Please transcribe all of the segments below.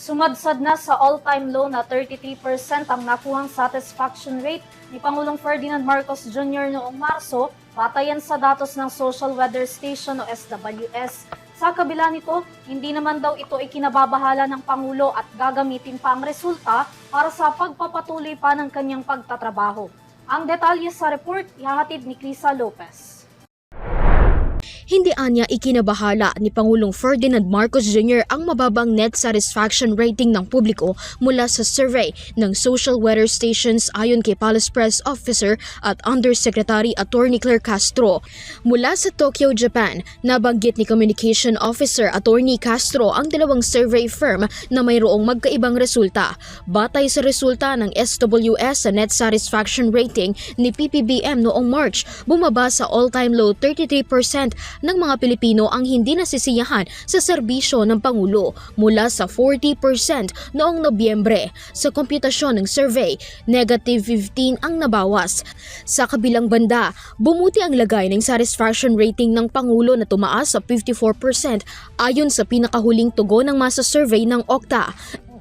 Sumadsad na sa all-time low na 33% ang nakuhang satisfaction rate ni Pangulong Ferdinand Marcos Jr. noong Marso, batayan sa datos ng Social Weather Station o SWS. Sa kabila nito, hindi naman daw ito ikinababahala ng Pangulo at gagamitin pa ang resulta para sa pagpapatuloy pa ng kanyang pagtatrabaho. Ang detalye sa report, ihahatid ni Crisa Lopez. Hindi anya ikinabahala ni Pangulong Ferdinand Marcos Jr. ang mababang net satisfaction rating ng publiko mula sa survey ng social weather stations ayon kay Palace Press Officer at Undersecretary Attorney Claire Castro. Mula sa Tokyo, Japan, nabanggit ni Communication Officer Attorney Castro ang dalawang survey firm na mayroong magkaibang resulta. Batay sa resulta ng SWS sa net satisfaction rating ni PPBM noong March, bumaba sa all-time low 33% ng mga Pilipino ang hindi nasisiyahan sa serbisyo ng Pangulo mula sa 40% noong Nobyembre. Sa komputasyon ng survey, negative 15 ang nabawas. Sa kabilang banda, bumuti ang lagay ng satisfaction rating ng Pangulo na tumaas sa 54% ayon sa pinakahuling tugon ng masa-survey ng Okta.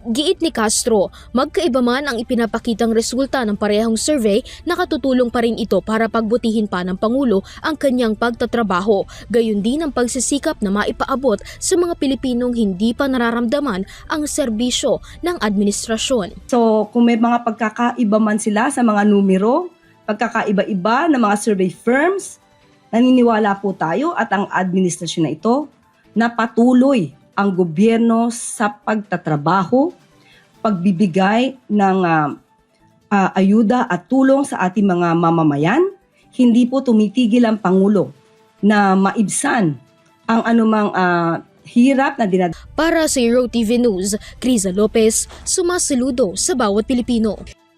Giit ni Castro, magkaiba man ang ipinapakitang resulta ng parehong survey, nakatutulong pa rin ito para pagbutihin pa ng Pangulo ang kanyang pagtatrabaho, gayon din ang pagsisikap na maipaabot sa mga Pilipinong hindi pa nararamdaman ang serbisyo ng administrasyon. So kung may mga pagkakaiba man sila sa mga numero, pagkakaiba-iba ng mga survey firms, naniniwala po tayo at ang administrasyon na ito na patuloy ang gobyerno sa pagtatrabaho, pagbibigay ng ayuda at tulong sa ating mga mamamayan. Hindi po tumitigil ang Pangulo na maibsan ang anumang hirap na dinadala. Para sa Euro TV News, Crisa Lopez, sumasaludo sa bawat Pilipino.